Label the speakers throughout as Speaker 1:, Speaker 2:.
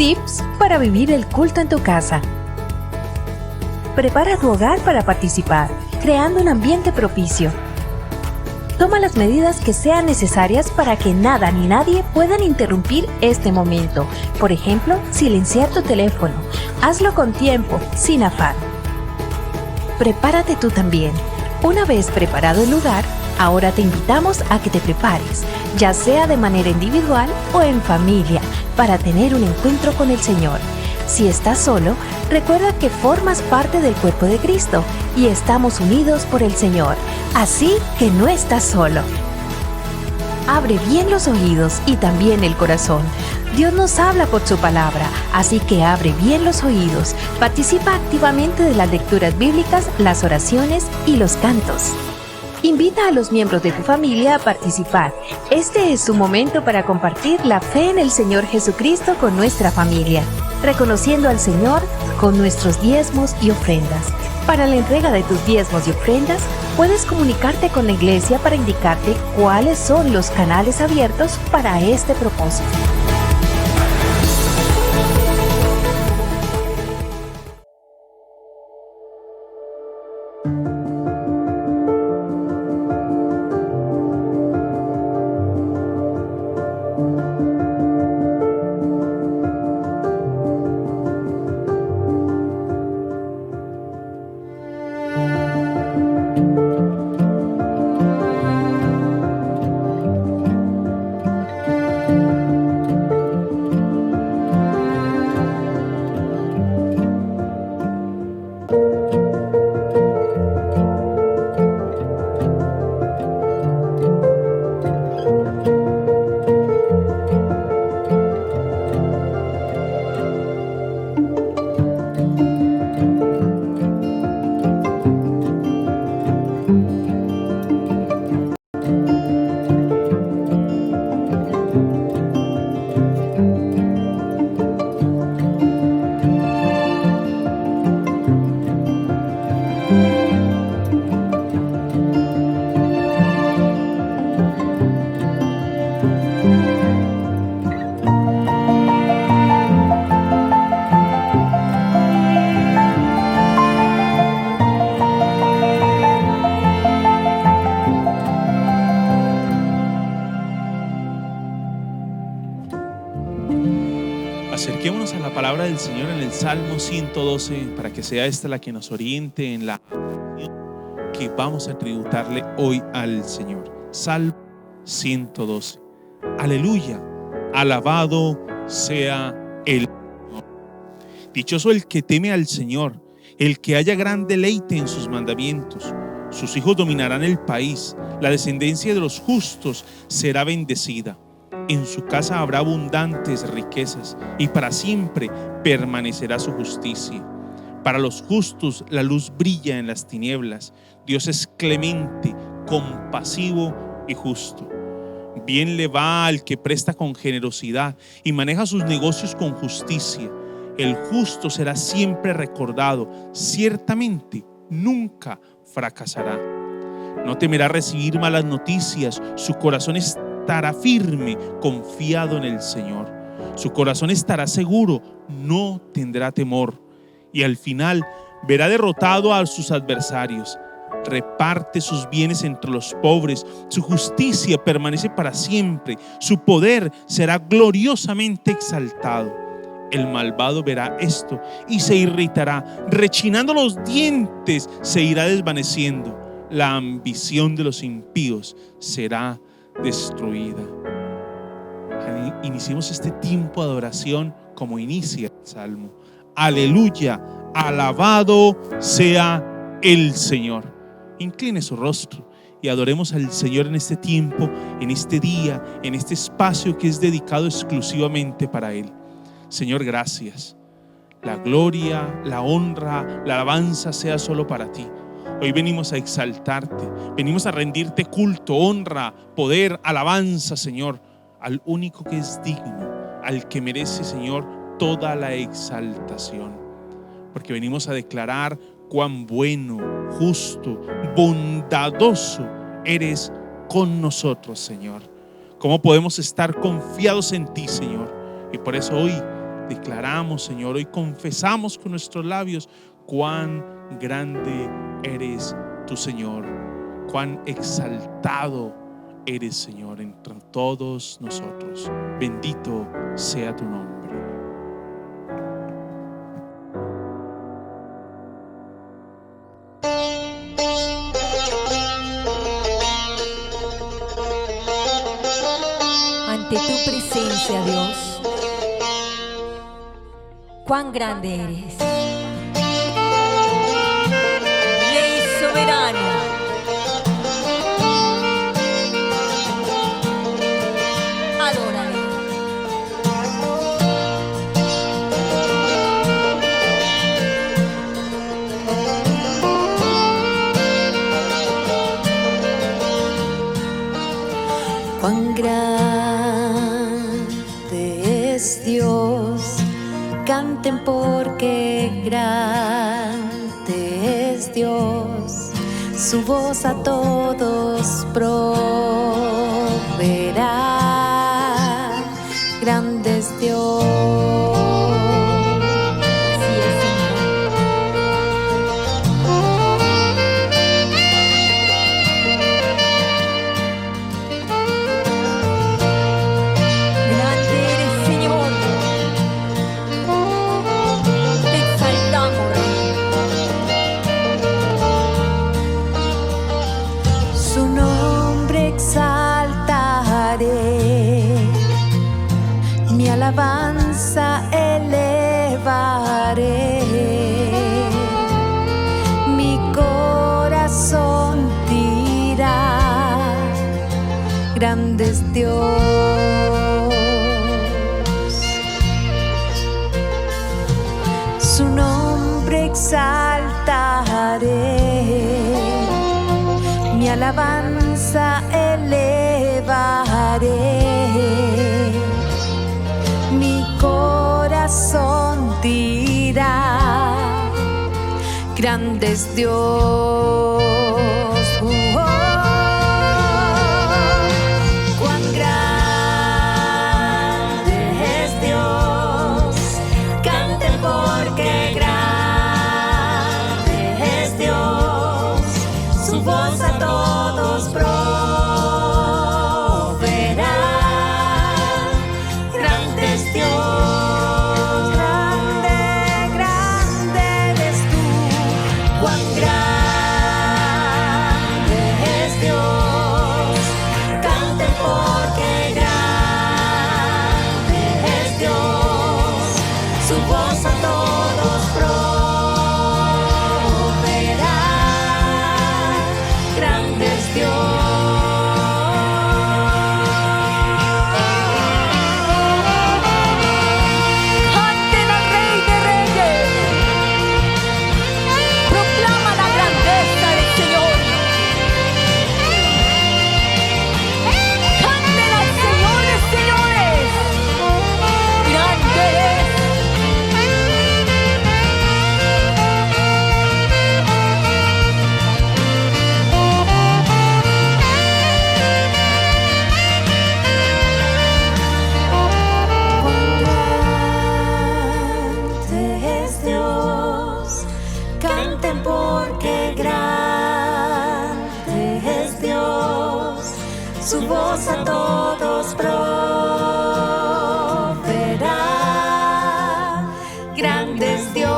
Speaker 1: Tips para vivir el culto en tu casa. Prepara tu hogar para participar, creando un ambiente propicio. Toma las medidas que sean necesarias para que nada ni nadie puedan interrumpir este momento. Por ejemplo, silenciar tu teléfono. Hazlo con tiempo, sin afán. Prepárate tú también. Una vez preparado el lugar, ahora te invitamos a que te prepares, ya sea de manera individual o en familia, para tener un encuentro con el Señor. Si estás solo, recuerda que formas parte del cuerpo de Cristo y estamos unidos por el Señor, así que no estás solo. Abre bien los oídos y también el corazón. Dios nos habla por su palabra, así que abre bien los oídos. Participa activamente de las lecturas bíblicas, las oraciones y los cantos. Invita a los miembros de tu familia a participar. Este es su momento para compartir la fe en el Señor Jesucristo con nuestra familia, reconociendo al Señor con nuestros diezmos y ofrendas. Para la entrega de tus diezmos y ofrendas, puedes comunicarte con la iglesia para indicarte cuáles son los canales abiertos para este propósito.
Speaker 2: Acerquémonos a la palabra del Señor en el Salmo 112 para que sea esta la que nos oriente en la que vamos a tributarle hoy al Señor. Salmo 112. Aleluya, alabado sea el Señor. Dichoso el que teme al Señor, el que haya gran deleite en sus mandamientos. Sus hijos dominarán el país, la descendencia de los justos será bendecida. En su casa habrá abundantes riquezas y para siempre permanecerá su justicia. Para los justos la luz brilla en las tinieblas. Dios es clemente, compasivo y justo. Bien le va al que presta con generosidad y maneja sus negocios con justicia. El justo será siempre recordado, ciertamente nunca fracasará. No temerá recibir malas noticias, su corazón estará firme, confiado en el Señor. Su corazón estará seguro, no tendrá temor. Y al final verá derrotado a sus adversarios. Reparte sus bienes entre los pobres, su justicia permanece para siempre, su poder será gloriosamente exaltado. El malvado verá esto y se irritará, rechinando los dientes se irá desvaneciendo. La ambición de los impíos será destruida. Iniciemos este tiempo de adoración como inicia el Salmo. Aleluya, alabado sea el Señor. Incline su rostro y adoremos al Señor en este tiempo, en este día, en este espacio que es dedicado exclusivamente para Él. Señor, gracias. La gloria, la honra, la alabanza sea solo para ti. Hoy venimos a exaltarte, venimos a rendirte culto, honra, poder, alabanza, Señor, al único que es digno, al que merece, Señor, toda la exaltación. Porque venimos a declarar cuán bueno, justo, bondadoso eres con nosotros, Señor. Cómo podemos estar confiados en ti, Señor. Y por eso hoy declaramos, Señor, hoy confesamos con nuestros labios cuán grande eres tu Señor, cuán exaltado eres, Señor, entre todos nosotros. Bendito sea tu nombre.
Speaker 3: Ante tu presencia, Dios, cuán grande eres, Rey soberano. Adórale. Cuán grande es Dios, canten porque grande es Dios, su voz a todos proveerá, grande es Dios. Así es, Señor. Grande eres, Señor. Te exaltamos, Rey. Su nombre exaltaré, mi alabanza elevaré, mi corazón dirá, grande es Dios. Su nombre exaltaré, mi alabanza elevaré, mi corazón dirá, grande es Dios. Cuán grande es Dios, canten porque grande es Dios, su voz a todos proveerá, grande es Dios, grande, grande eres tú, cuán grande es Dios, canten porque grande es Dios, su voz a todos proveerá, grande es Dios. Canten al Rey de Reyes, proclama la grandeza del Señor. Canten al Señor de señores, grande es. Grande es Dios, canten porque grande es Dios, su voz a todos proveerá, grande es Dios,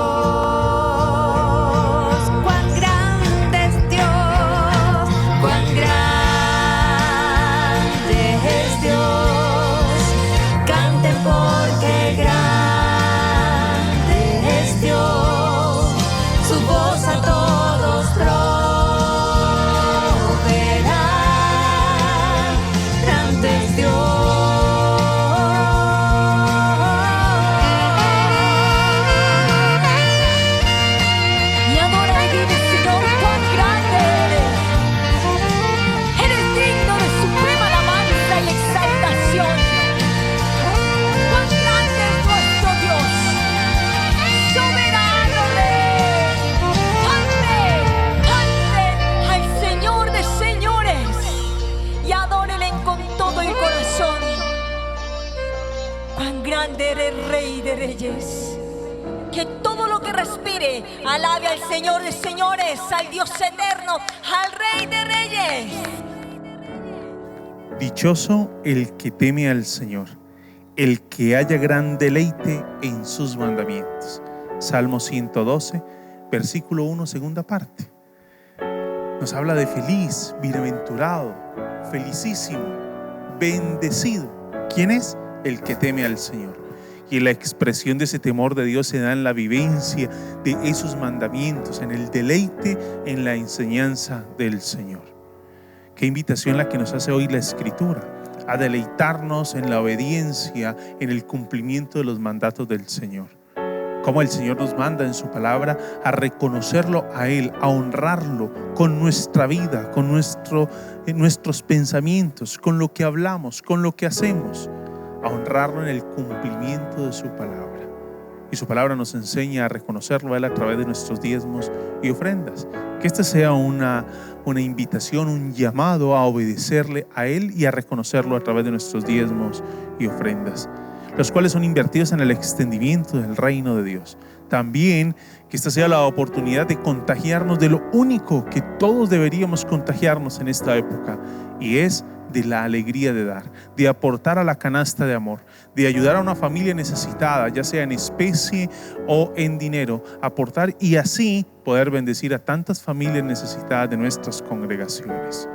Speaker 3: cuán grande es Dios, cuán grande es Dios, canten porque grande es Dios, su voz a todos proveerá, grande es Dios. Grande eres, Rey de Reyes. Que todo lo que respire alabe al Señor de señores, al Dios eterno, al Rey de Reyes.
Speaker 2: Dichoso el que teme al Señor, el que haya gran deleite en sus mandamientos. Salmo 112, versículo 1, segunda parte. Nos habla de feliz, bienaventurado, felicísimo, bendecido. ¿Quién es? El que teme al Señor. Y la expresión de ese temor de Dios se da en la vivencia de esos mandamientos, en el deleite, en la enseñanza del Señor. Qué invitación la que nos hace hoy la Escritura, a deleitarnos en la obediencia, en el cumplimiento de los mandatos del Señor. Como el Señor nos manda en su palabra a reconocerlo a Él, a honrarlo con nuestra vida, con nuestros pensamientos, con lo que hablamos, con lo que hacemos, a honrarlo en el cumplimiento de su palabra. Y su palabra nos enseña a reconocerlo a Él a través de nuestros diezmos y ofrendas. Que esta sea una invitación, un llamado a obedecerle a Él y a reconocerlo a través de nuestros diezmos y ofrendas, los cuales son invertidos en el extendimiento del reino de Dios. También que esta sea la oportunidad de contagiarnos de lo único que todos deberíamos contagiarnos en esta época, y es de la alegría de dar, de aportar a la canasta de amor, de ayudar a una familia necesitada, ya sea en especie o en dinero, aportar y así poder bendecir a tantas familias necesitadas de nuestras congregaciones.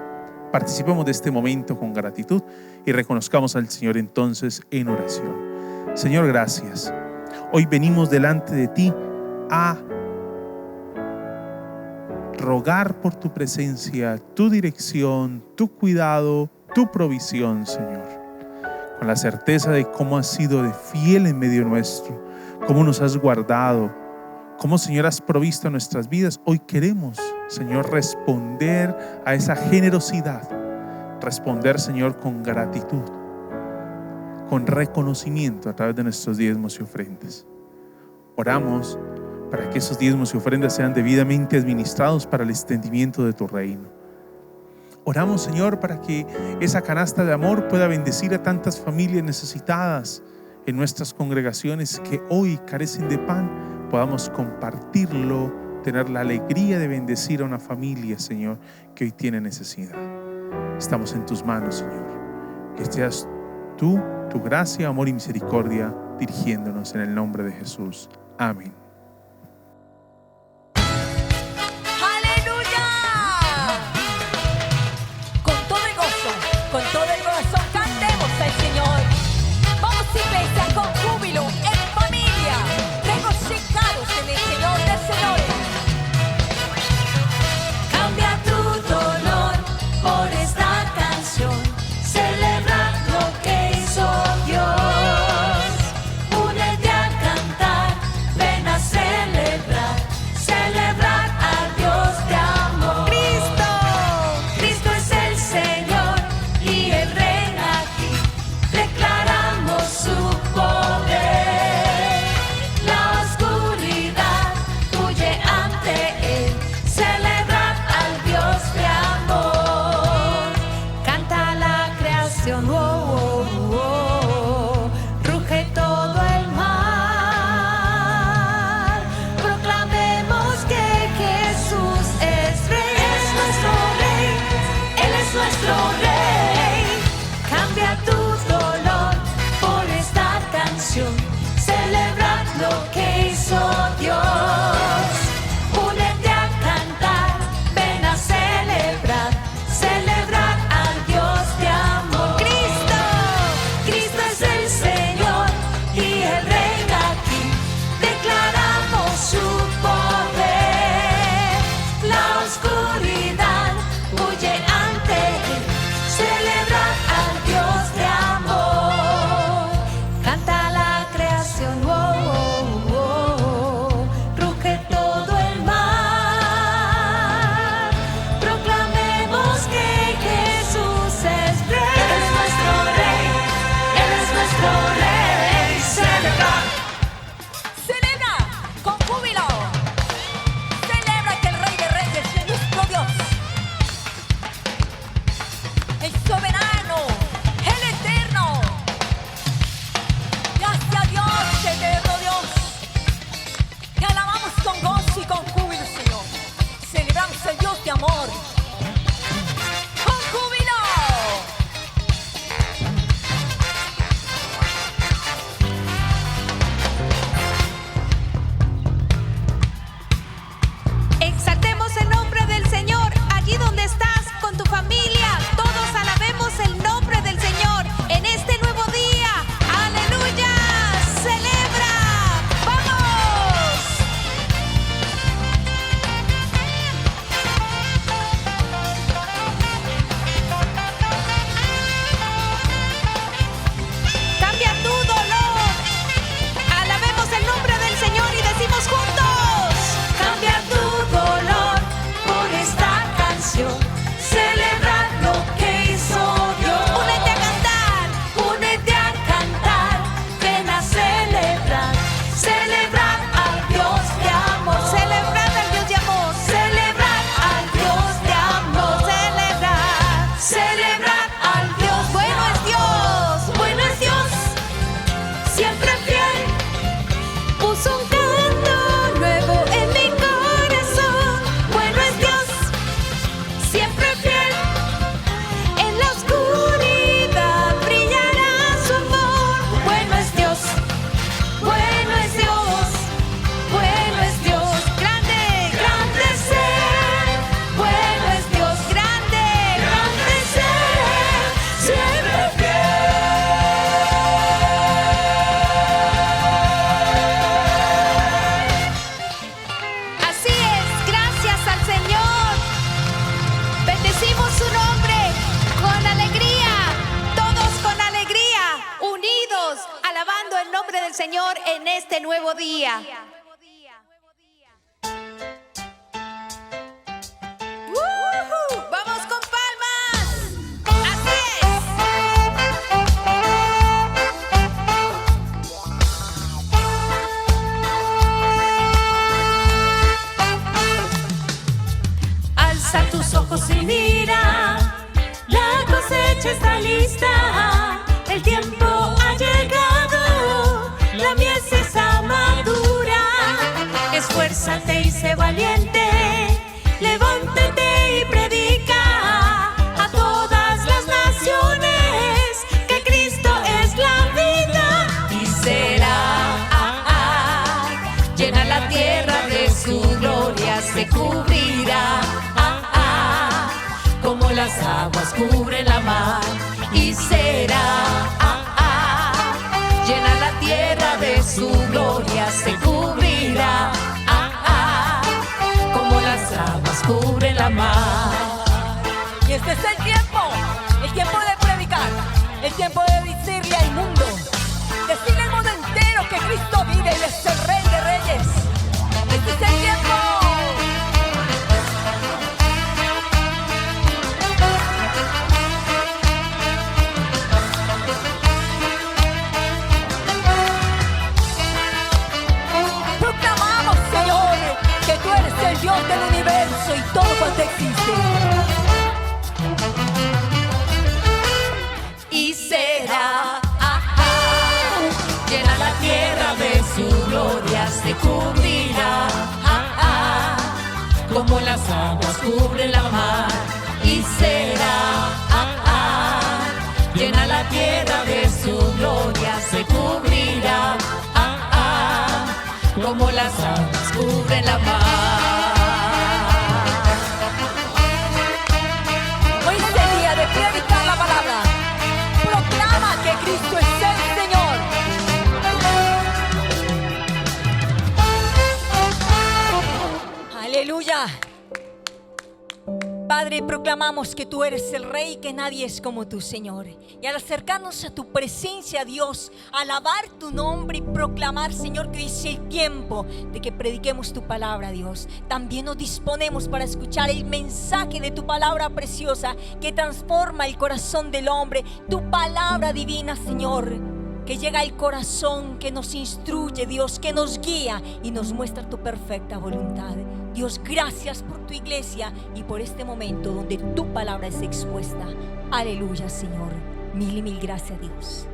Speaker 2: Participemos de este momento con gratitud y reconozcamos al Señor entonces en oración. Señor, gracias. Hoy venimos delante de ti a rogar por tu presencia, tu dirección, tu cuidado, tu provisión, Señor. Con la certeza de cómo has sido de fiel en medio nuestro, cómo nos has guardado, cómo, Señor, has provisto nuestras vidas. Hoy queremos, Señor, responder a esa generosidad. Responder, Señor, con gratitud, con reconocimiento a través de nuestros diezmos y ofrendas. Oramos para que esos diezmos y ofrendas sean debidamente administrados para el extendimiento de tu reino. Oramos, Señor, para que esa canasta de amor pueda bendecir a tantas familias necesitadas en nuestras congregaciones que hoy carecen de pan. Podamos compartirlo, tener la alegría de bendecir a una familia, Señor, que hoy tiene necesidad. Estamos en tus manos, Señor. Que seas tú, tu gracia, amor y misericordia dirigiéndonos en el nombre de Jesús. Amén.
Speaker 3: ¡Aleluya! Con todo el gozo, con todo el corazón, cantemos al Señor. Vamos, iglesia, con júbilo, en familia, regocijados en el Señor de señores. Cambia tu dolor por esta canción. Celebra lo que hizo Dios. Únete a cantar, ven a celebrar, celebrar al Dios de amor. Cristo, Cristo es el Señor y Él reina aquí. Declaramos su poder. La oscuridad huye ante Él. Celebrar al Dios de amor. Canta la creación, oh, oh, oh. Ruge todo el mar. Proclamemos que Jesús es Rey. Él es nuestro Rey, Él es nuestro Rey. Cambia tu dolor por esta canción. Celebra lo que hizo Dios. Únete a cantar, ven a celebrar, celebrar al Dios de amor. Cristo, Cristo es el Señor y Él reina aquí. Declaramos su poder. La oscuridad huye ante Él. Señor en este nuevo día. ¡Vamos con palmas! ¡Así es! Alza tus ojos y mira, la cosecha está lista, el tiempo ha llegado, la mies está madura. Esfuérzate y sé valiente, levántate y predica a todas las naciones que Cristo es la vida. Y será, llena la tierra de su gloria, se cubrirá, como las aguas cubren la mar. Y será, llena la tierra de su gloria, se cubrirá, como las aguas cubren la mar.
Speaker 4: Y este es el tiempo de predicar, el tiempo de decirle al mundo, decirle al mundo entero que Cristo vive y es el Rey de Reyes. Este es el tiempo. Proclamamos, Señor, que tú eres el Dios del universo y todo cuanto existe.
Speaker 3: Y será, llena la tierra de su gloria, se cubrirá, como las aguas cubren la mar. Y será, llena la tierra de su gloria, se cubrirá, como las aguas cubren la mar.
Speaker 4: Hoy es el día de predicar la palabra. Proclama que Cristo es el Señor. Aleluya. Padre, proclamamos que tú eres el Rey y que nadie es como tú, Señor. Y al acercarnos a tu presencia, Dios, alabar tu nombre y proclamar, Señor, que es el tiempo de que prediquemos tu palabra, Dios. También nos disponemos para escuchar el mensaje de tu palabra preciosa que transforma el corazón del hombre. Tu palabra divina, Señor, que llega al corazón, que nos instruye, Dios, que nos guía y nos muestra tu perfecta voluntad. Dios, gracias por tu iglesia y por este momento donde tu palabra es expuesta. Aleluya, Señor. Mil y mil gracias, Dios.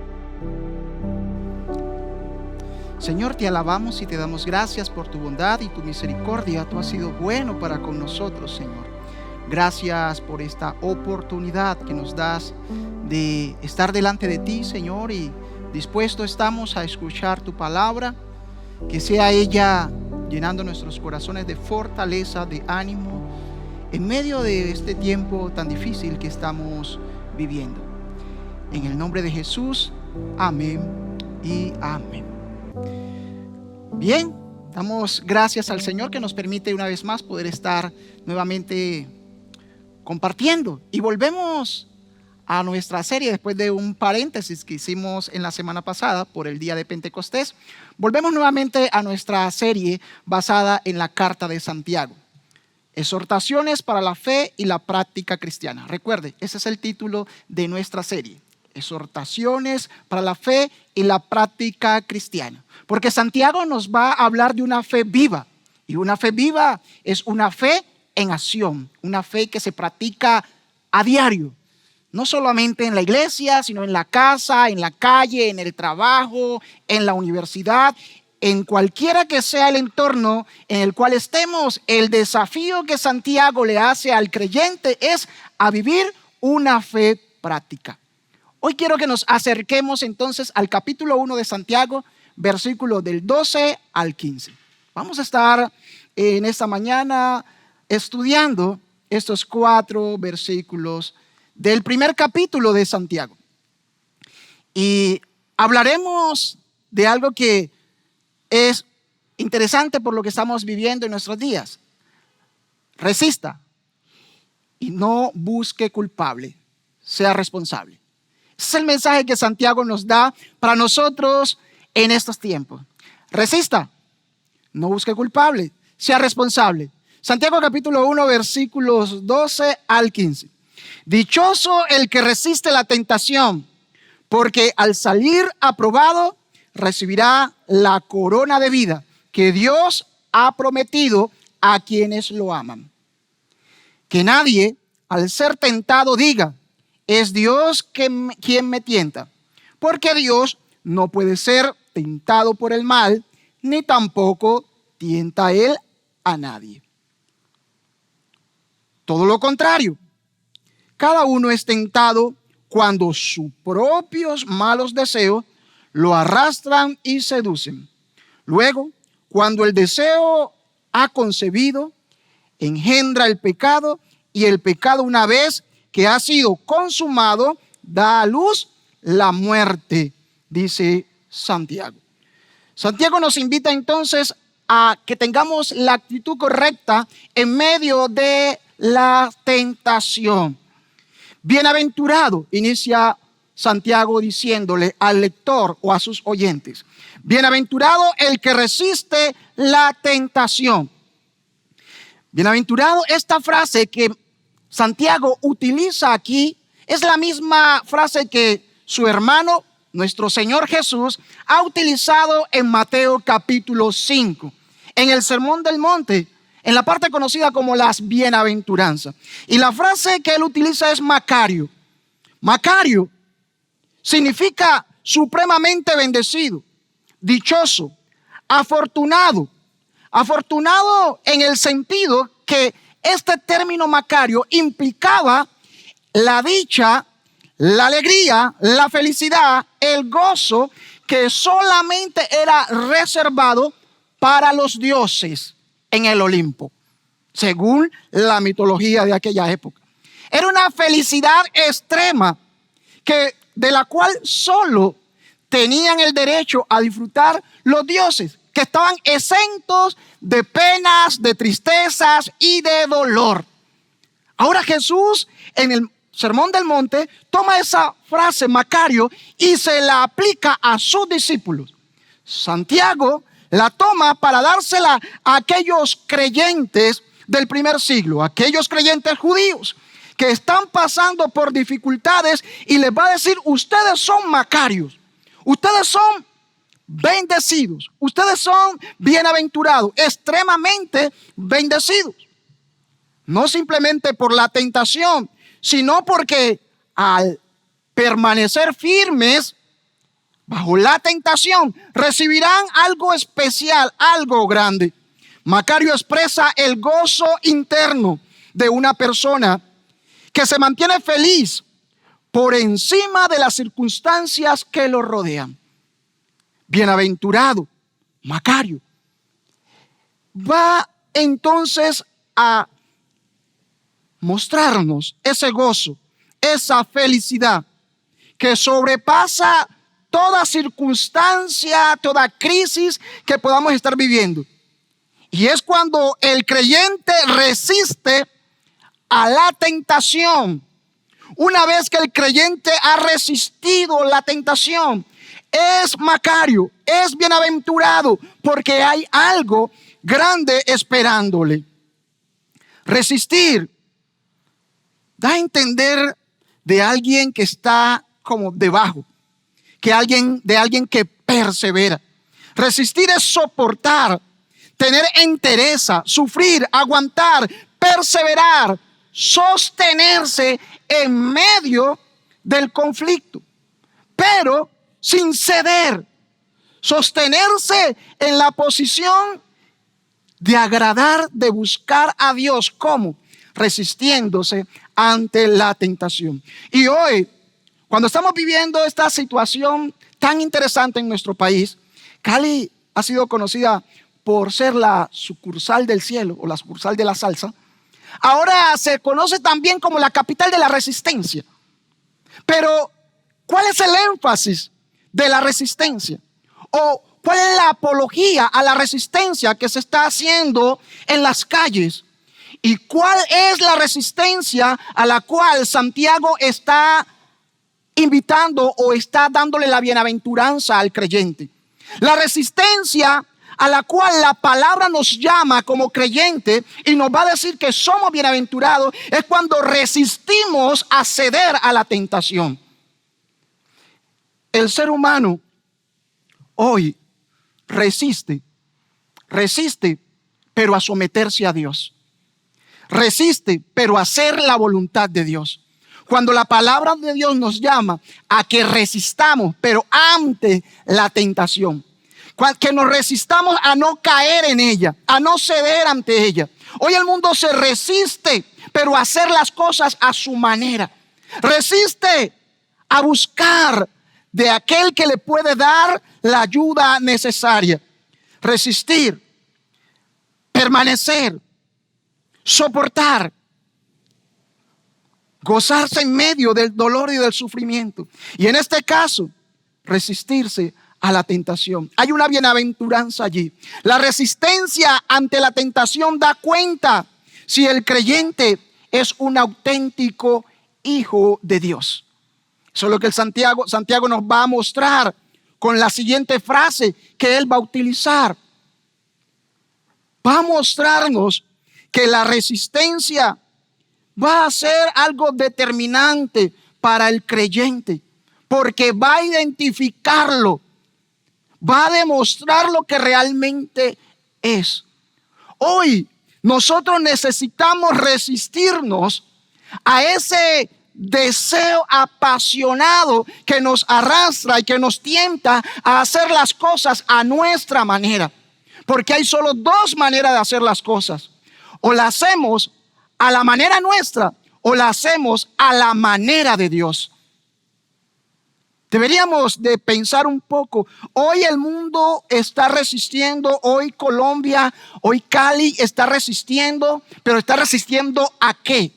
Speaker 5: Señor, te alabamos y te damos gracias por tu bondad y tu misericordia. Tú has sido bueno para con nosotros, Señor. Gracias por esta oportunidad que nos das de estar delante de ti, Señor, y dispuesto estamos a escuchar tu palabra, que sea ella llenando nuestros corazones de fortaleza, de ánimo, en medio de este tiempo tan difícil que estamos viviendo. En el nombre de Jesús, amén y amén. Bien, damos gracias al Señor que nos permite una vez más poder estar nuevamente compartiendo. Y volvemos a nuestra serie después de un paréntesis que hicimos en la semana pasada por el día de Pentecostés. Volvemos nuevamente a nuestra serie basada en la carta de Santiago. Exhortaciones para la fe y la práctica cristiana. Recuerde, ese es el título de nuestra serie. Exhortaciones para la fe y la práctica cristiana. Porque Santiago nos va a hablar de una fe viva. Y una fe viva es una fe en acción. Una fe que se practica a diario. No solamente en la iglesia, sino en la casa, en la calle, en el trabajo, en la universidad, en cualquiera que sea el entorno en el cual estemos. El desafío que Santiago le hace al creyente es a vivir una fe práctica. Hoy quiero que nos acerquemos entonces al capítulo 1 de Santiago, versículos del 12 al 15. Vamos a estar en esta mañana estudiando estos 4 versículos del primer capítulo de Santiago. Y hablaremos de algo que es interesante por lo que estamos viviendo en nuestros días. Resista y no busque culpable, sea responsable. Ese es el mensaje que Santiago nos da para nosotros en estos tiempos. Resista, no busque culpable, sea responsable. Santiago capítulo 1, versículos 12 al 15. Dichoso el que resiste la tentación, porque al salir aprobado recibirá la corona de vida que Dios ha prometido a quienes lo aman. Que nadie, al ser tentado, diga, es Dios quien me tienta, porque Dios no puede ser tentado por el mal, ni tampoco tienta Él a nadie. Todo lo contrario, cada uno es tentado cuando sus propios malos deseos lo arrastran y seducen. Luego, cuando el deseo ha concebido, engendra el pecado, y el pecado, una vez que ha sido consumado, da a luz la muerte, dice Santiago. Santiago nos invita entonces a que tengamos la actitud correcta en medio de la tentación. Bienaventurado, inicia Santiago diciéndole al lector o a sus oyentes, bienaventurado el que resiste la tentación. Bienaventurado, esta frase que Santiago utiliza aquí es la misma frase que su hermano, nuestro Señor Jesús, ha utilizado en Mateo capítulo 5, en el Sermón del Monte, en la parte conocida como las bienaventuranzas. Y la frase que él utiliza es Macario. Macario significa supremamente bendecido, dichoso, afortunado. Afortunado en el sentido que este término Macario implicaba la dicha, la alegría, la felicidad, el gozo que solamente era reservado para los dioses en el Olimpo, según la mitología de aquella época. Era una felicidad extrema de la cual solo tenían el derecho a disfrutar los dioses, que estaban exentos de penas, de tristezas y de dolor. Ahora Jesús en el Sermón del Monte toma esa frase Macario y se la aplica a sus discípulos. Santiago la toma para dársela a aquellos creyentes del primer siglo, aquellos creyentes judíos que están pasando por dificultades, y les va a decir, ustedes son Macarios, ustedes son bendecidos, ustedes son bienaventurados, extremadamente bendecidos. No simplemente por la tentación, sino porque al permanecer firmes bajo la tentación, recibirán algo especial, algo grande. Macario expresa el gozo interno de una persona que se mantiene feliz por encima de las circunstancias que lo rodean. Bienaventurado, Macario, va entonces a mostrarnos ese gozo, esa felicidad que sobrepasa toda circunstancia, toda crisis que podamos estar viviendo. Y es cuando el creyente resiste a la tentación. Una vez que el creyente ha resistido la tentación, es Macario, es bienaventurado, porque hay algo grande esperándole. Resistir da a entender de alguien que está como debajo, de alguien que persevera. Resistir es soportar, tener entereza, sufrir, aguantar, perseverar, sostenerse en medio del conflicto, pero sin ceder, sostenerse en la posición de agradar, de buscar a Dios. ¿Cómo? Resistiéndose ante la tentación. Y hoy, cuando estamos viviendo esta situación tan interesante en nuestro país, Cali ha sido conocida por ser la sucursal del cielo o la sucursal de la salsa. Ahora se conoce también como la capital de la resistencia. Pero, ¿cuál es el énfasis de la resistencia? ¿O cuál es la apología a la resistencia que se está haciendo en las calles? ¿Y cuál es la resistencia a la cual Santiago está invitando o está dándole la bienaventuranza al creyente? La resistencia a la cual la palabra nos llama como creyente y nos va a decir que somos bienaventurados es cuando resistimos a ceder a la tentación. El ser humano hoy resiste, pero a someterse a Dios. Resiste, pero a hacer la voluntad de Dios. Cuando la palabra de Dios nos llama a que resistamos, pero ante la tentación. Que nos resistamos a no caer en ella, a no ceder ante ella. Hoy el mundo se resiste, pero a hacer las cosas a su manera. Resiste a buscar de aquel que le puede dar la ayuda necesaria. Resistir, permanecer, soportar, gozarse en medio del dolor y del sufrimiento. Y en este caso, resistirse a la tentación. Hay una bienaventuranza allí. La resistencia ante la tentación da cuenta si el creyente es un auténtico hijo de Dios. Eso es lo que el Santiago nos va a mostrar con la siguiente frase que él va a utilizar. Va a mostrarnos que la resistencia va a ser algo determinante para el creyente, porque va a identificarlo, va a demostrar lo que realmente es. Hoy nosotros necesitamos resistirnos a ese deseo apasionado que nos arrastra y que nos tienta a hacer las cosas a nuestra manera. Porque hay solo dos maneras de hacer las cosas. O la hacemos a la manera nuestra o la hacemos a la manera de Dios. Deberíamos de pensar un poco. Hoy el mundo está resistiendo, hoy Colombia, hoy Cali está resistiendo, pero está resistiendo ¿a qué?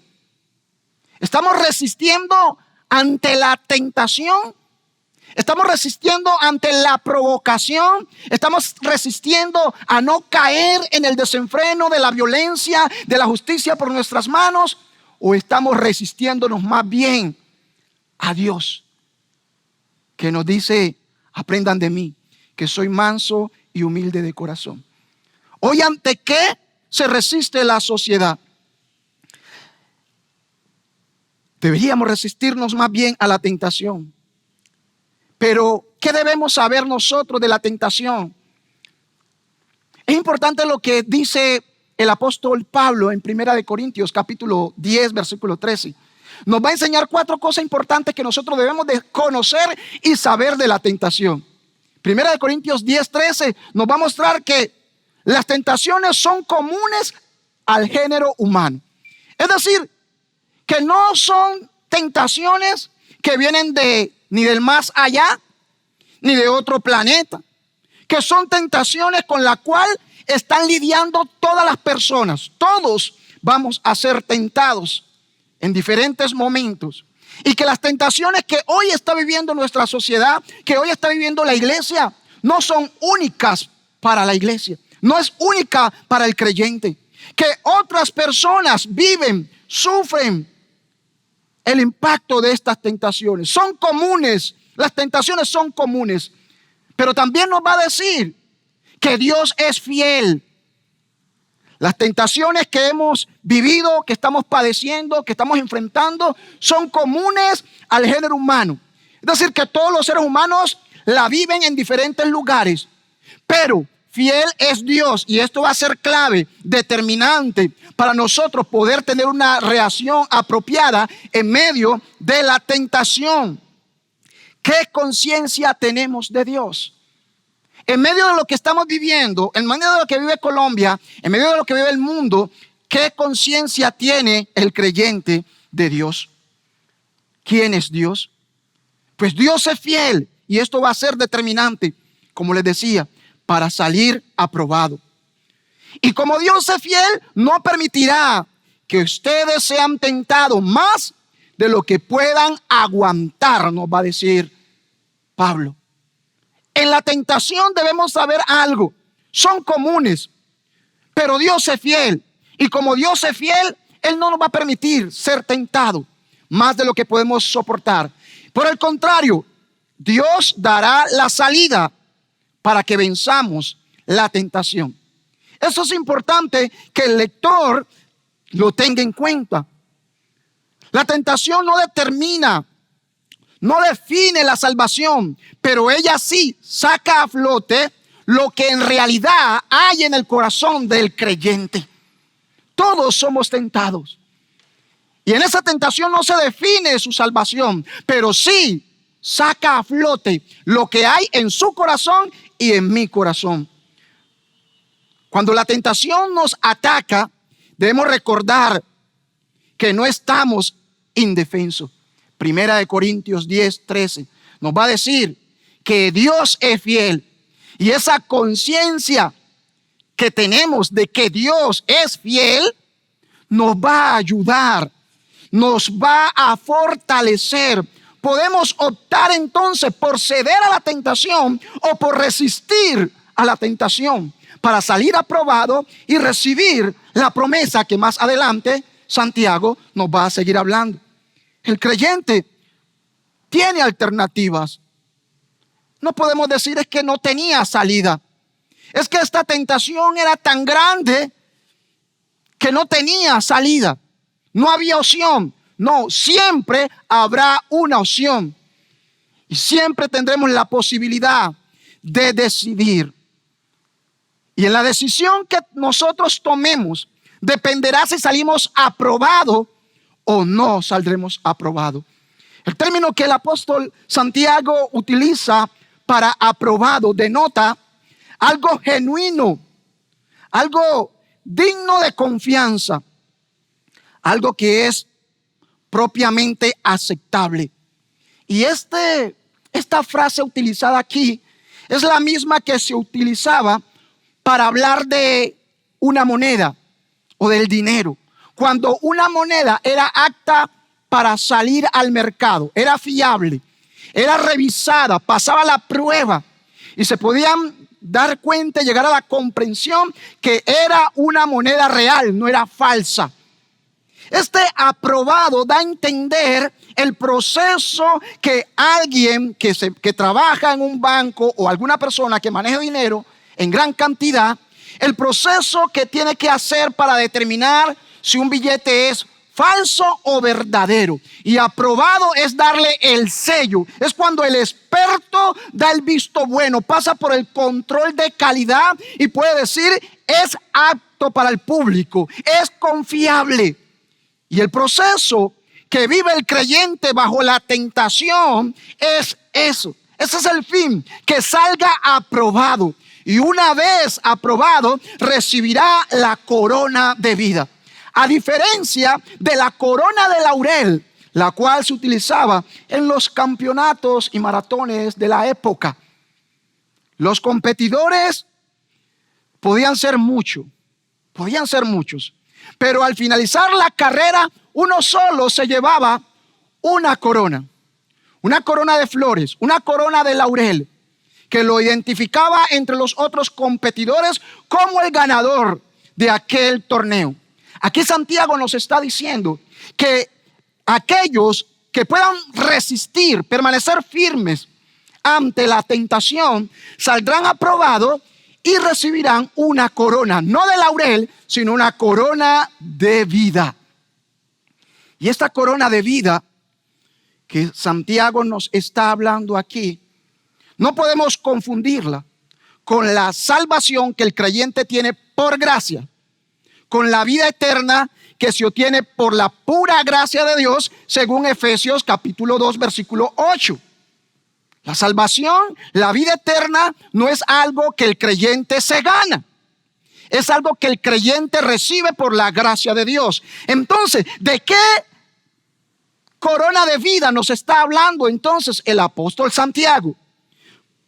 Speaker 5: Estamos resistiendo ante la tentación. Estamos resistiendo ante la provocación. Estamos resistiendo a no caer en el desenfreno de la violencia, de la justicia por nuestras manos. O estamos resistiéndonos más bien a Dios, que nos dice: aprendan de mí, que soy manso y humilde de corazón. Hoy, ¿ante qué se resiste la sociedad? Deberíamos resistirnos más bien a la tentación. Pero, ¿qué debemos saber nosotros de la tentación? Es importante lo que dice el apóstol Pablo en 1 Corintios capítulo 10, versículo 13. Nos va a enseñar 4 cosas importantes que nosotros debemos de conocer y saber de la tentación. 1 Corintios 10, 13 nos va a mostrar que las tentaciones son comunes al género humano. Es decir, que no son tentaciones que vienen ni del más allá, ni de otro planeta, que son tentaciones con la cual están lidiando todas las personas. Todos vamos a ser tentados en diferentes momentos. Y que las tentaciones que hoy está viviendo nuestra sociedad, que hoy está viviendo la iglesia, no son únicas para la iglesia, no es única para el creyente. Que otras personas viven, sufren el impacto de estas tentaciones. Son comunes, las tentaciones son comunes. Pero también nos va a decir que Dios es fiel. Las tentaciones que hemos vivido, que estamos padeciendo, que estamos enfrentando, son comunes al género humano. Es decir, que todos los seres humanos la viven en diferentes lugares. Pero fiel es Dios, y esto va a ser clave, determinante para nosotros poder tener una reacción apropiada en medio de la tentación. ¿Qué conciencia tenemos de Dios? En medio de lo que estamos viviendo, en medio de lo que vive Colombia, en medio de lo que vive el mundo, ¿qué conciencia tiene el creyente de Dios? ¿Quién es Dios? Pues Dios es fiel, y esto va a ser determinante, como les decía, para salir aprobado. Y como Dios es fiel, no permitirá que ustedes sean tentados más de lo que puedan aguantar, nos va a decir Pablo. En la tentación debemos saber algo. Son comunes, pero Dios es fiel. Y como Dios es fiel, Él no nos va a permitir ser tentados más de lo que podemos soportar. Por el contrario, Dios dará la salida para que venzamos la tentación. Eso es importante que el lector lo tenga en cuenta. La tentación no determina, no define la salvación, pero ella sí saca a flote lo que en realidad hay en el corazón del creyente. Todos somos tentados. Y en esa tentación no se define su salvación, pero sí saca a flote lo que hay en su corazón y en mi corazón. Cuando la tentación nos ataca, debemos recordar que no estamos indefensos. Primera de Corintios 10:13 nos va a decir que Dios es fiel. Y esa conciencia que tenemos de que Dios es fiel nos va a ayudar, nos va a fortalecer. Podemos optar entonces por ceder a la tentación o por resistir a la tentación para salir aprobado y recibir la promesa que más adelante Santiago nos va a seguir hablando. El creyente tiene alternativas. No podemos decir es que no tenía salida. Es que esta tentación era tan grande que no tenía salida. No había opción. No, siempre habrá una opción. Y siempre tendremos la posibilidad de decidir. Y en la decisión que nosotros tomemos, dependerá si salimos aprobados o no saldremos aprobados. El término que el apóstol Santiago utiliza para aprobado denota algo genuino, algo digno de confianza, algo que es propiamente aceptable. Y esta frase utilizada aquí es la misma que se utilizaba para hablar de una moneda o del dinero. Cuando una moneda era apta para salir al mercado, era fiable, era revisada, pasaba la prueba y se podían dar cuenta y llegar a la comprensión que era una moneda real, no era falsa. Este aprobado da a entender el proceso que alguien que trabaja en un banco o alguna persona que maneja dinero en gran cantidad, el proceso que tiene que hacer para determinar si un billete es falso o verdadero. Y aprobado es darle el sello. Es cuando el experto da el visto bueno, pasa por el control de calidad y puede decir es apto para el público, es confiable. Y el proceso que vive el creyente bajo la tentación es eso. Ese es el fin, que salga aprobado. Y una vez aprobado, recibirá la corona de vida. A diferencia de la corona de laurel, la cual se utilizaba en los campeonatos y maratones de la época. Los competidores podían ser muchos, pero al finalizar la carrera, uno solo se llevaba una corona de flores, una corona de laurel, que lo identificaba entre los otros competidores como el ganador de aquel torneo. Aquí Santiago nos está diciendo que aquellos que puedan resistir, permanecer firmes ante la tentación, saldrán aprobados y recibirán una corona, no de laurel, sino una corona de vida. Y esta corona de vida que Santiago nos está hablando aquí, no podemos confundirla con la salvación que el creyente tiene por gracia, con la vida eterna que se obtiene por la pura gracia de Dios, según Efesios capítulo 2, versículo 8. La salvación, la vida eterna, no es algo que el creyente se gana. Es algo que el creyente recibe por la gracia de Dios. Entonces, ¿de qué corona de vida nos está hablando entonces el apóstol Santiago?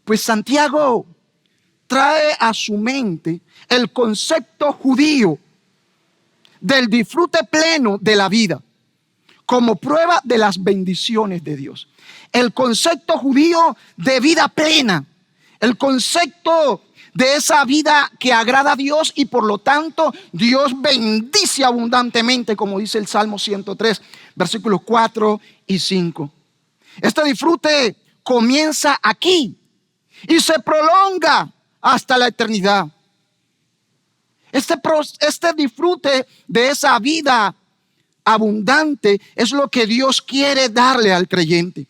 Speaker 5: Pues Santiago trae a su mente el concepto judío del disfrute pleno de la vida como prueba de las bendiciones de Dios. El concepto judío de vida plena, el concepto de esa vida que agrada a Dios y por lo tanto Dios bendice abundantemente, como dice el Salmo 103, versículos 4 y 5. Este disfrute comienza aquí y se prolonga hasta la eternidad. Este disfrute de esa vida abundante es lo que Dios quiere darle al creyente.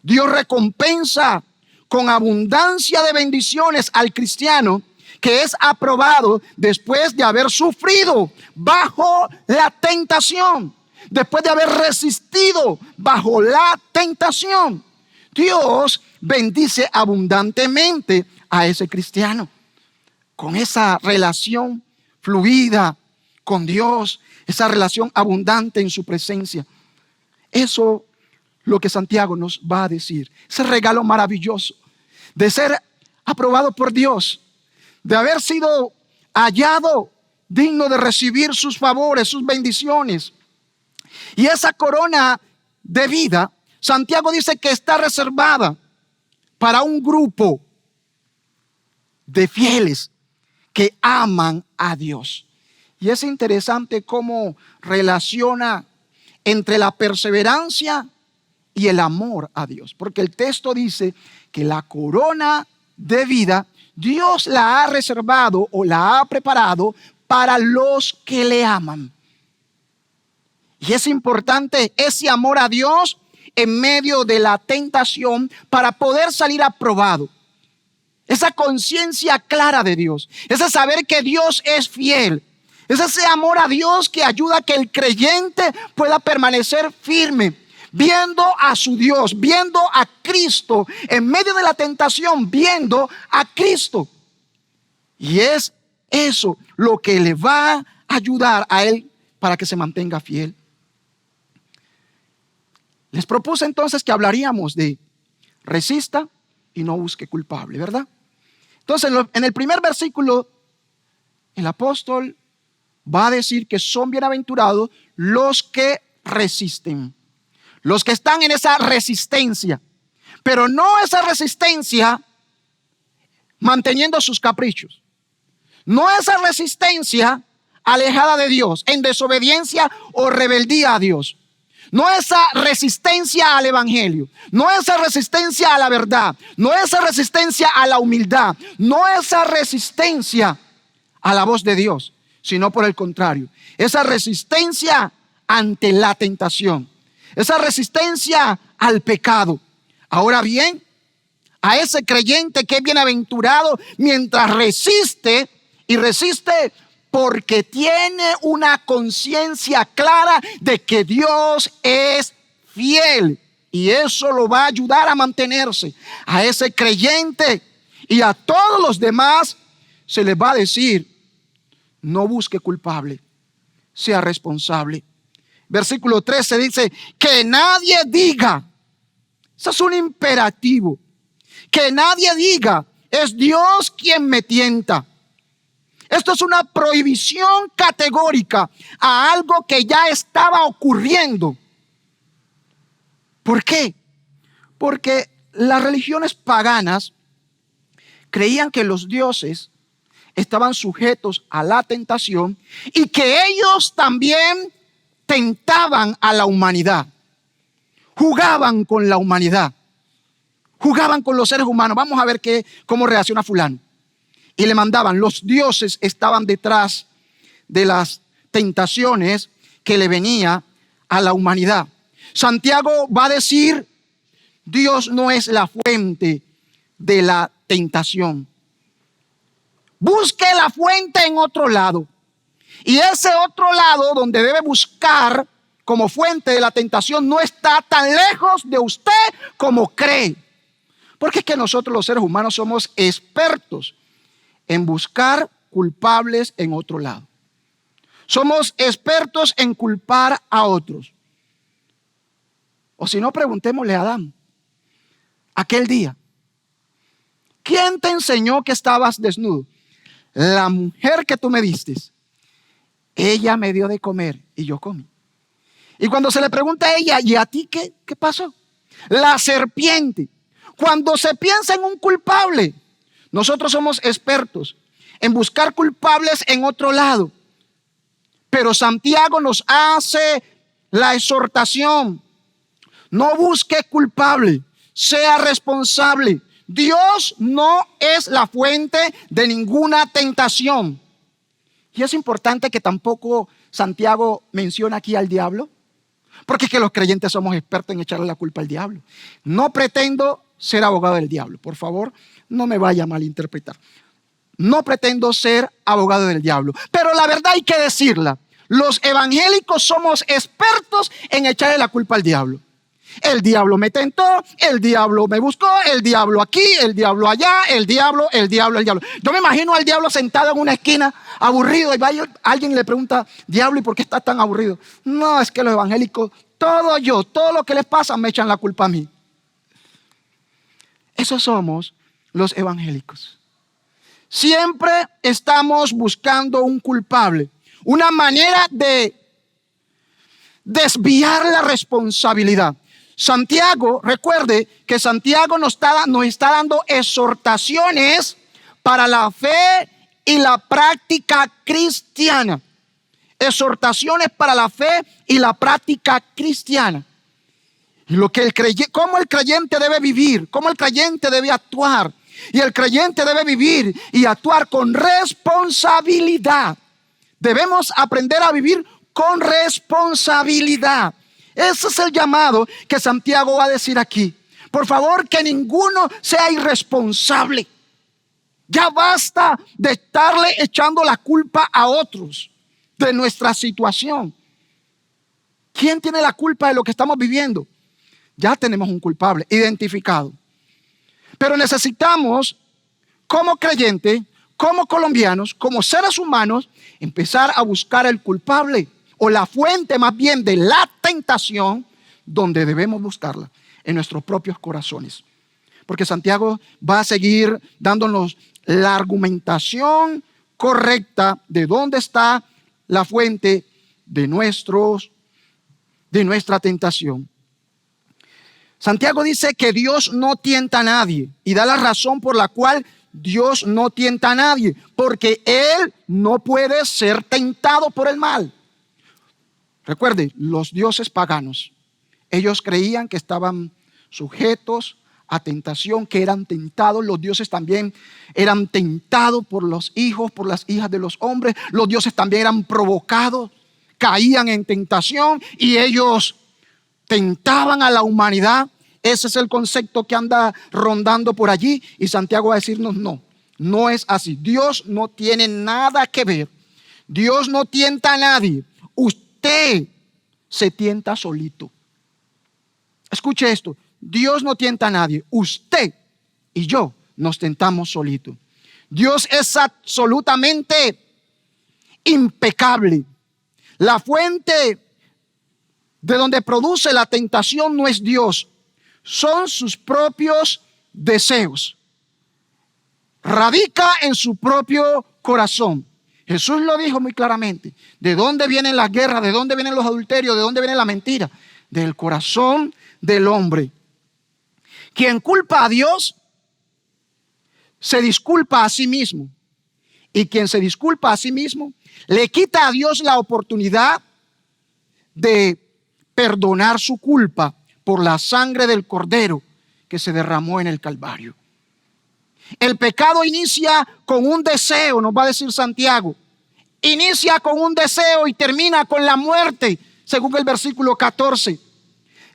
Speaker 5: Dios recompensa con abundancia de bendiciones al cristiano que es aprobado después de haber sufrido bajo la tentación, después de haber resistido bajo la tentación. Dios bendice abundantemente a ese cristiano con esa relación fluida con Dios, esa relación abundante en su presencia. Eso lo que Santiago nos va a decir, ese regalo maravilloso de ser aprobado por Dios, de haber sido hallado digno de recibir sus favores, sus bendiciones. Y esa corona de vida, Santiago dice que está reservada para un grupo de fieles que aman a Dios. Y es interesante cómo relaciona entre la perseverancia y el amor a Dios, porque el texto dice que la corona de vida Dios la ha reservado o la ha preparado para los que le aman. Y es importante ese amor a Dios en medio de la tentación para poder salir aprobado. Esa conciencia clara de Dios, ese saber que Dios es fiel, es ese amor a Dios que ayuda a que el creyente pueda permanecer firme, viendo a su Dios, viendo a Cristo, en medio de la tentación, viendo a Cristo. Y es eso lo que le va a ayudar a él para que se mantenga fiel. Les propuse entonces que hablaríamos de resista y no busque culpable, ¿verdad? Entonces en el primer versículo el apóstol va a decir que son bienaventurados los que resisten, los que están en esa resistencia, pero no esa resistencia manteniendo sus caprichos, no esa resistencia alejada de Dios, en desobediencia o rebeldía a Dios. No esa resistencia al evangelio, no esa resistencia a la verdad, no esa resistencia a la humildad, no esa resistencia a la voz de Dios, sino por el contrario, esa resistencia ante la tentación, esa resistencia al pecado. Ahora bien, a ese creyente que es bienaventurado mientras resiste, y resiste porque tiene una conciencia clara de que Dios es fiel, y eso lo va a ayudar a mantenerse. A ese creyente y a todos los demás se les va a decir: no busque culpable, sea responsable. Versículo 13 dice: que nadie diga, eso es un imperativo, que nadie diga, es Dios quien me tienta. Esto es una prohibición categórica a algo que ya estaba ocurriendo. ¿Por qué? Porque las religiones paganas creían que los dioses estaban sujetos a la tentación y que ellos también tentaban a la humanidad. Jugaban con la humanidad, jugaban con los seres humanos. Vamos a ver cómo reacciona fulano. Y le mandaban, los dioses estaban detrás de las tentaciones que le venía a la humanidad. Santiago va a decir: Dios no es la fuente de la tentación. Busque la fuente en otro lado. Y ese otro lado donde debe buscar como fuente de la tentación no está tan lejos de usted como cree. Porque es que nosotros los seres humanos somos expertos en buscar culpables en otro lado. Somos expertos en culpar a otros. O si no, preguntémosle a Adán. Aquel día, ¿quién te enseñó que estabas desnudo? La mujer que tú me diste. Ella me dio de comer y yo comí. Y cuando se le pregunta a ella: ¿y a ti qué pasó? La serpiente. Cuando se piensa en un culpable, nosotros somos expertos en buscar culpables en otro lado. Pero Santiago nos hace la exhortación: no busque culpable, sea responsable, Dios no es la fuente de ninguna tentación. Y es importante que tampoco Santiago menciona aquí al diablo, porque es que los creyentes somos expertos en echarle la culpa al diablo. No pretendo ser abogado del diablo, por favor, no me vaya a malinterpretar. No pretendo ser abogado del diablo, pero la verdad hay que decirla. Los evangélicos somos expertos en echarle la culpa al diablo. El diablo me tentó, el diablo me buscó, el diablo aquí, el diablo allá, el diablo. Yo me imagino al diablo sentado en una esquina, aburrido, y alguien le pregunta, diablo, ¿y por qué estás tan aburrido? No, es que los evangélicos, todo lo que les pasa me echan la culpa a mí. Esos somos los evangélicos. Siempre estamos buscando un culpable, una manera de desviar la responsabilidad. Santiago, recuerde que Santiago nos está dando exhortaciones para la fe y la práctica cristiana. Exhortaciones para la fe y la práctica cristiana. Y cómo el creyente debe vivir, cómo el creyente debe actuar. Y el creyente debe vivir y actuar con responsabilidad. Debemos aprender a vivir con responsabilidad. Ese es el llamado que Santiago va a decir aquí. Por favor, que ninguno sea irresponsable. Ya basta de estarle echando la culpa a otros de nuestra situación. ¿Quién tiene la culpa de lo que estamos viviendo? Ya tenemos un culpable identificado. Pero necesitamos, como creyentes, como colombianos, como seres humanos, empezar a buscar el culpable o la fuente más bien de la tentación, donde debemos buscarla, en nuestros propios corazones. Porque Santiago va a seguir dándonos la argumentación correcta de dónde está la fuente de nuestra tentación. Santiago dice que Dios no tienta a nadie y da la razón por la cual Dios no tienta a nadie, porque Él no puede ser tentado por el mal. Recuerde, los dioses paganos, ellos creían que estaban sujetos a tentación, que eran tentados. Los dioses también eran tentados por los hijos, por las hijas de los hombres. Los dioses también eran provocados, caían en tentación y ellos tentaban a la humanidad. Ese es el concepto que anda rondando por allí. Y Santiago va a decirnos, no es así. Dios no tiene nada que ver. Dios no tienta a nadie. Usted se tienta solito. Escuche esto. Dios no tienta a nadie. Usted y yo nos tentamos solito. Dios es absolutamente impecable. La fuente de donde produce la tentación no es Dios, son sus propios deseos. Radica en su propio corazón. Jesús lo dijo muy claramente. ¿De dónde vienen las guerras? ¿De dónde vienen los adulterios? ¿De dónde viene la mentira? Del corazón del hombre. Quien culpa a Dios se disculpa a sí mismo. Y quien se disculpa a sí mismo le quita a Dios la oportunidad de perdonar su culpa por la sangre del Cordero que se derramó en el Calvario. El pecado inicia con un deseo, nos va a decir Santiago. Inicia con un deseo y termina con la muerte, según el versículo 14.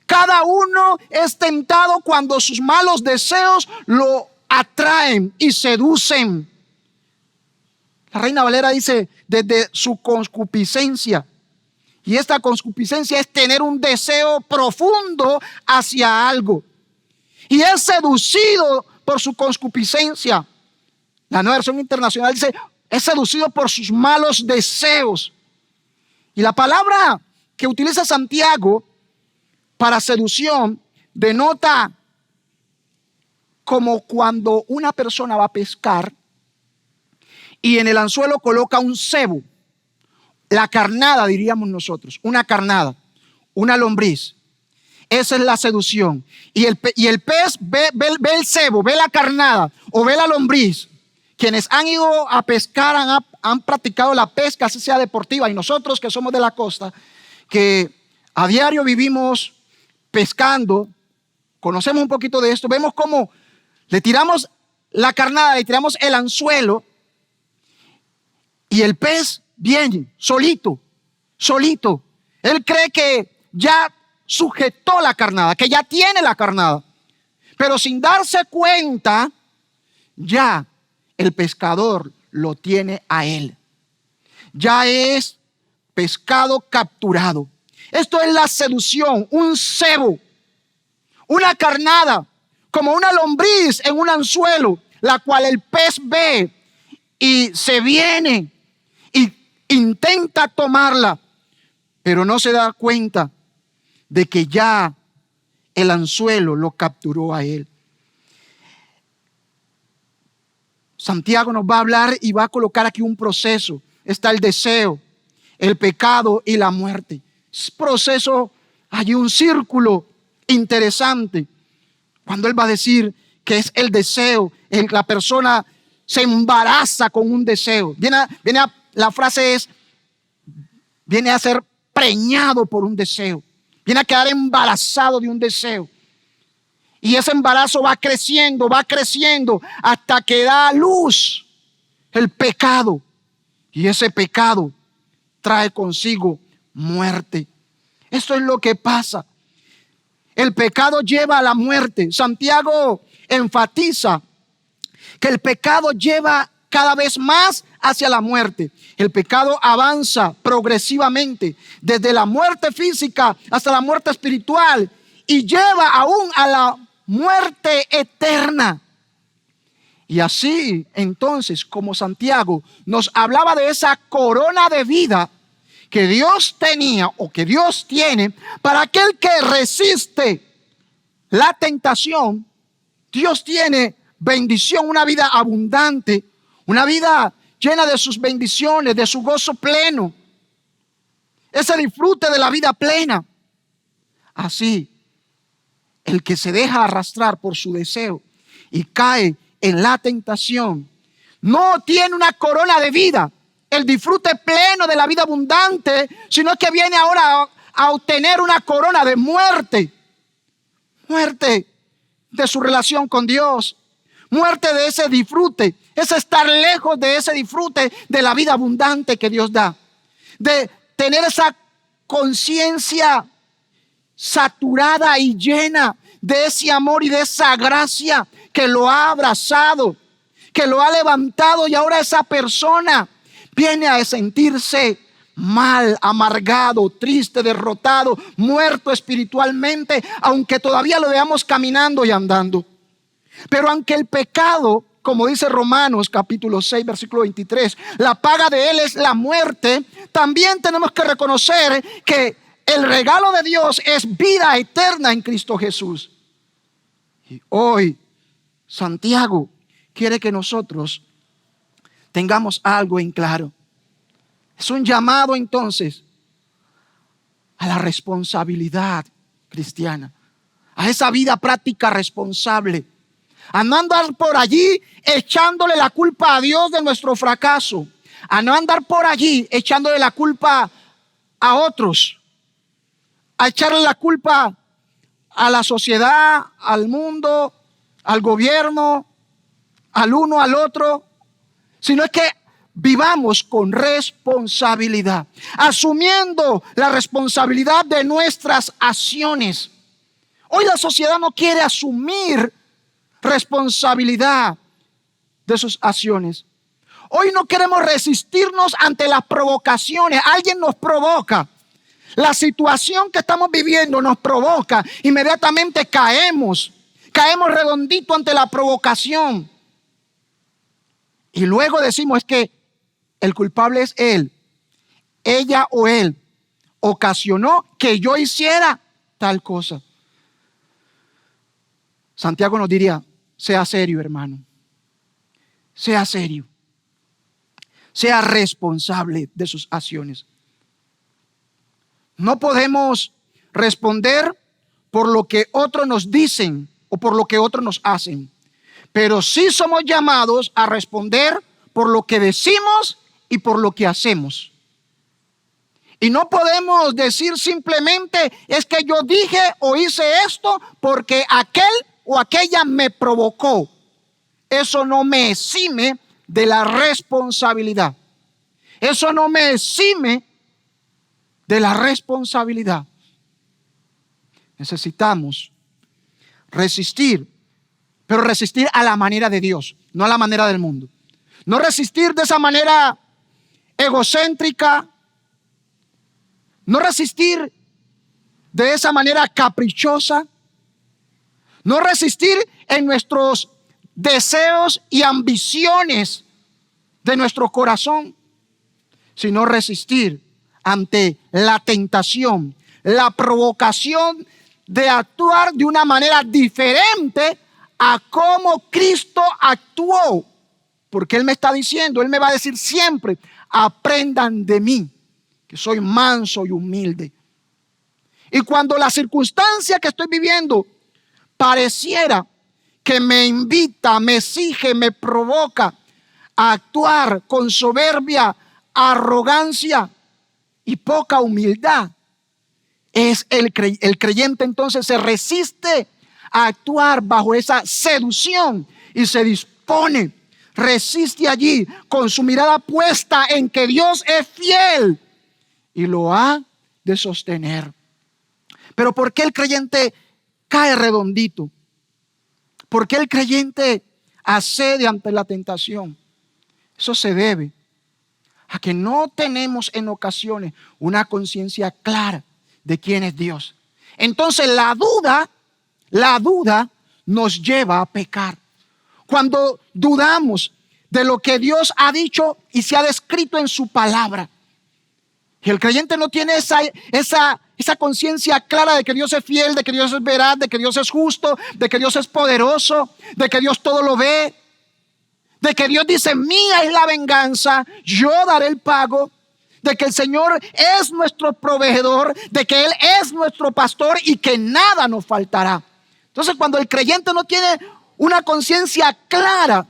Speaker 5: Cada uno es tentado cuando sus malos deseos lo atraen y seducen. La Reina Valera dice, desde su concupiscencia. Y esta concupiscencia es tener un deseo profundo hacia algo. Y es seducido por su concupiscencia. La Nueva Versión Internacional dice, es seducido por sus malos deseos. Y la palabra que utiliza Santiago para seducción denota como cuando una persona va a pescar y en el anzuelo coloca un cebo. La carnada, diríamos nosotros, una carnada, una lombriz. Esa es la seducción. Y el pez ve el cebo, ve la carnada o ve la lombriz. Quienes han ido a pescar han practicado la pesca, así sea deportiva. Y nosotros que somos de la costa, que a diario vivimos pescando, conocemos un poquito de esto. Vemos cómo Le tiramos la carnada, le tiramos el anzuelo y el pez viene solito. Él cree que ya sujetó la carnada, que ya tiene la carnada. Pero sin darse cuenta, ya el pescador lo tiene a él. Ya es pescado capturado. Esto es la seducción, un cebo, una carnada, como una lombriz en un anzuelo, la cual el pez ve y se viene y intenta tomarla, pero no se da cuenta de que ya el anzuelo lo capturó a él. Santiago nos va a hablar y va a colocar aquí un proceso. Está el deseo, el pecado y la muerte. Es proceso, hay un círculo interesante. Cuando él va a decir que es el deseo, la persona se embaraza con un deseo. La frase es, viene a ser preñado por un deseo. Viene a quedar embarazado de un deseo. Y ese embarazo va creciendo hasta que da a luz el pecado. Y ese pecado trae consigo muerte. Esto es lo que pasa. El pecado lleva a la muerte. Santiago enfatiza que el pecado lleva cada vez más hacia la muerte. El pecado avanza progresivamente desde la muerte física hasta la muerte espiritual y lleva aún a la muerte eterna. Y así entonces, como Santiago nos hablaba de esa corona de vida que Dios tenía o que Dios tiene para aquel que resiste la tentación, Dios tiene bendición, una vida abundante, una vida llena de sus bendiciones, de su gozo pleno, ese disfrute de la vida plena. Así, el que se deja arrastrar por su deseo y cae en la tentación, no tiene una corona de vida, el disfrute pleno de la vida abundante, sino que viene ahora a obtener una corona de muerte. Muerte de su relación con Dios, muerte de ese disfrute, es estar lejos de ese disfrute de la vida abundante que Dios da, de tener esa conciencia saturada y llena de ese amor y de esa gracia que lo ha abrazado, que lo ha levantado, y ahora esa persona viene a sentirse mal, amargado, triste, derrotado, muerto espiritualmente, aunque todavía lo veamos caminando y andando. Pero aunque el pecado, como dice Romanos capítulo 6 versículo 23, la paga de él es la muerte, también tenemos que reconocer que el regalo de Dios es vida eterna en Cristo Jesús. Y hoy Santiago quiere que nosotros tengamos algo en claro. Es un llamado entonces a la responsabilidad cristiana, a esa vida práctica responsable, a no andar por allí echándole la culpa a Dios de nuestro fracaso, a no andar por allí echándole la culpa a otros, a echarle la culpa a la sociedad, al mundo, al gobierno, al uno, al otro, sino es que vivamos con responsabilidad, asumiendo la responsabilidad de nuestras acciones. Hoy la sociedad no quiere asumir responsabilidad de sus acciones. Hoy no queremos resistirnos ante las provocaciones. Alguien nos provoca. La situación que estamos viviendo nos provoca. Inmediatamente caemos redondito ante la provocación. Y luego decimos es que el culpable es él, ella o él ocasionó que yo hiciera tal cosa. Santiago nos diría, sea serio, hermano. Sea serio. Sea responsable de sus acciones. No podemos responder por lo que otros nos dicen o por lo que otros nos hacen, pero sí somos llamados a responder por lo que decimos y por lo que hacemos. Y no podemos decir simplemente es que yo dije o hice esto porque aquel o aquella me provocó. eso no me exime de la responsabilidad. Eso no me exime de la responsabilidad. Necesitamos resistir, pero resistir a la manera de Dios, no a la manera del mundo. No resistir de esa manera egocéntrica, no resistir de esa manera caprichosa, no resistir en nuestros deseos y ambiciones de nuestro corazón, sino resistir ante la tentación, la provocación de actuar de una manera diferente a cómo Cristo actuó. Porque Él me está diciendo, Él me va a decir siempre: aprendan de mí, que soy manso y humilde. Y cuando la circunstancia que estoy viviendo pareciera que me invita, me exige, me provoca a actuar con soberbia, arrogancia y poca humildad, es el creyente entonces se resiste a actuar bajo esa seducción y se dispone, resiste allí con su mirada puesta en que Dios es fiel y lo ha de sostener. Pero ¿por qué el creyente cae redondito? ¿Por qué el creyente accede ante la tentación? Eso se debe a que no tenemos en ocasiones una conciencia clara de quién es Dios. Entonces la duda nos lleva a pecar. Cuando dudamos de lo que Dios ha dicho y se ha descrito en su palabra, y el creyente no tiene esa conciencia clara de que Dios es fiel, de que Dios es veraz, de que Dios es justo, de que Dios es poderoso, de que Dios todo lo ve, de que Dios dice: mía es la venganza, yo daré el pago, de que el Señor es nuestro proveedor, de que Él es nuestro pastor y que nada nos faltará. Entonces, cuando el creyente no tiene una conciencia clara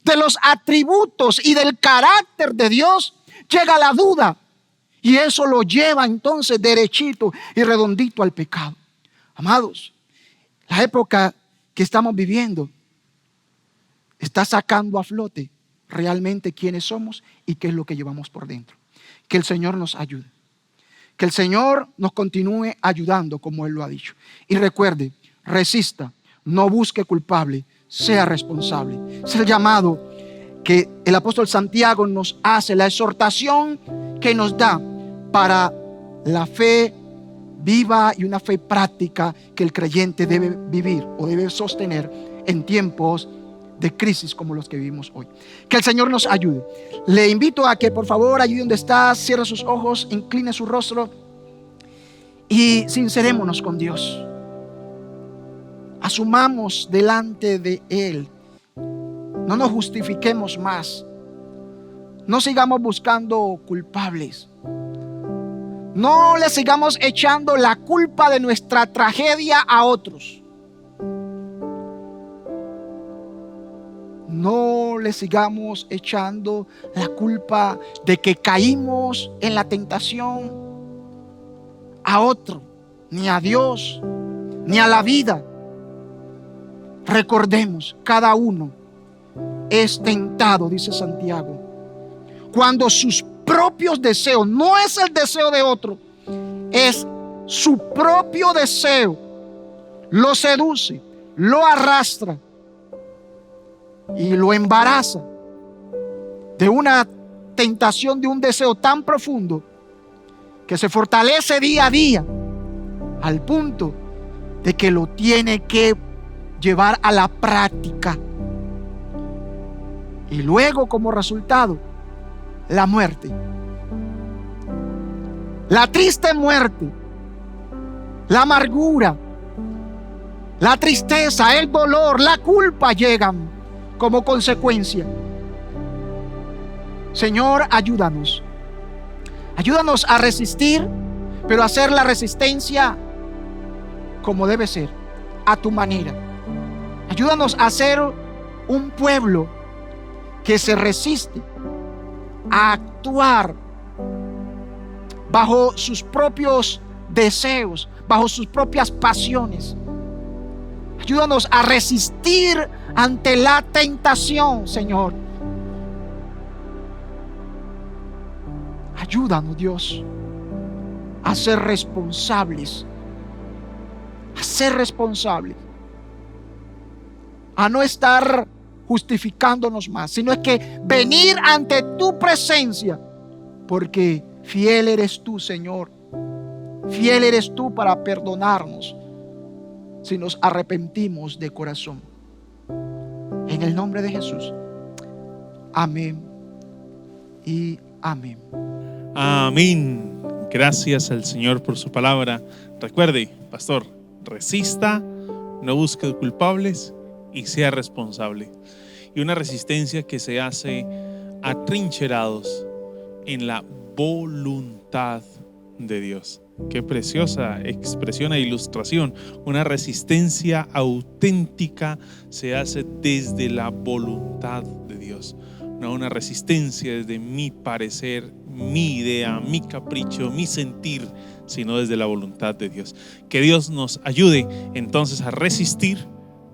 Speaker 5: de los atributos y del carácter de Dios, llega la duda. Y eso lo lleva entonces derechito y redondito al pecado. Amados, la época que estamos viviendo está sacando a flote realmente quiénes somos y qué es lo que llevamos por dentro. Que el Señor nos ayude. Que el Señor nos continúe ayudando como Él lo ha dicho. Y recuerde, resista, no busque culpable, sea responsable. Es el llamado que el apóstol Santiago nos hace, la exhortación que nos da para la fe viva y una fe práctica que el creyente debe vivir o debe sostener en tiempos de crisis como los que vivimos hoy. Que el Señor nos ayude. Le invito a que por favor, allí donde está, cierre sus ojos, incline su rostro y sincerémonos con Dios. Asumamos delante de Él. No nos justifiquemos más. No sigamos buscando culpables. No le sigamos echando la culpa de nuestra tragedia a otros. No le sigamos echando la culpa de que caímos en la tentación a otro, ni a Dios, ni a la vida. Recordemos, cada uno es tentado, dice Santiago, cuando sus propios deseos, no es el deseo de otro, es su propio deseo, lo seduce, lo arrastra y lo embaraza de una tentación, de un deseo tan profundo que se fortalece día a día al punto de que lo tiene que llevar a la práctica y luego como resultado la muerte, la triste muerte, la amargura, la tristeza, el dolor, la culpa llegan como consecuencia. Señor, ayúdanos. Ayúdanos a resistir, pero a hacer la resistencia como debe ser, a tu manera. Ayúdanos a ser un pueblo que se resiste a actuar bajo sus propios deseos, bajo sus propias pasiones. Ayúdanos a resistir ante la tentación, Señor. Ayúdanos, Dios, a ser responsables. A ser responsables. A no estar justificándonos más, sino es que venir ante tu presencia, porque fiel eres tú, Señor. Fiel eres tú para perdonarnos si nos arrepentimos de corazón. En el nombre de Jesús. Amén y amén.
Speaker 2: Amén. Gracias al Señor por su palabra. Recuerde, pastor, resista, no busque culpables y sea responsable. Y una resistencia que se hace atrincherados en la voluntad de Dios. Qué preciosa expresión e ilustración. Una resistencia auténtica se hace desde la voluntad de Dios. No una resistencia desde mi parecer, mi idea, mi capricho, mi sentir, sino desde la voluntad de Dios. Que Dios nos ayude entonces a resistir.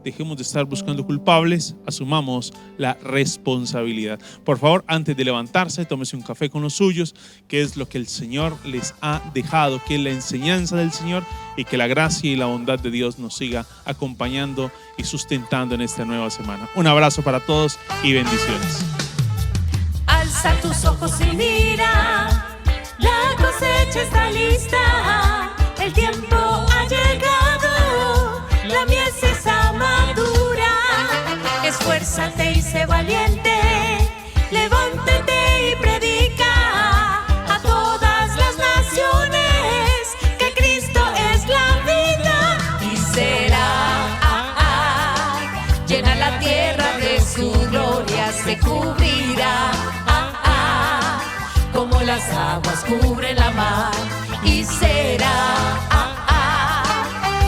Speaker 2: Dejemos de estar buscando culpables, asumamos la responsabilidad. Por favor, antes de levantarse, tómese un café con los suyos, que es lo que el Señor les ha dejado, que es la enseñanza del Señor, y que la gracia y la bondad de Dios nos siga acompañando y sustentando en esta nueva semana. Un abrazo para todos y bendiciones.
Speaker 3: Alza tus ojos y mira, la cosecha está lista, el tiempo ha llegado, la mies está madura. Esfuérzate y sé valiente, levántate y predica a todas las naciones que Cristo es la vida. Y será llena la tierra de su gloria, se cubrirá como las aguas cubren la mar. Y será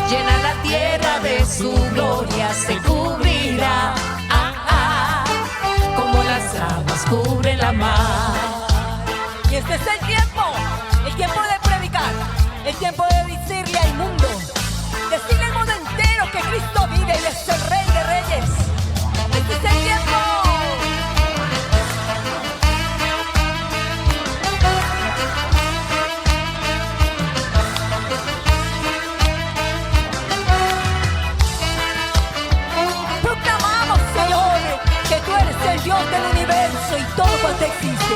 Speaker 3: llena la tierra de su gloria, se cubrirá como las aguas cubren la mar.
Speaker 4: Y este es el tiempo de predicar, el tiempo de decirle al mundo, decirle al mundo entero que Cristo vive y es el Rey de Reyes. Este es el tiempo. Proclamamos, Señor, que tú eres el Dios del universo y todo cuanto existe.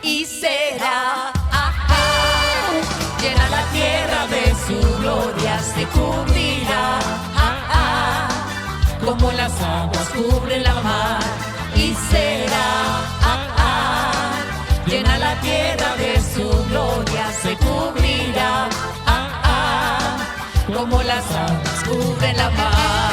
Speaker 3: Y será llena la tierra de su gloria, se cubrirá como las aguas cubren la mar. Y será llena la tierra de su gloria, se cubrirá como las aguas cubren la mar.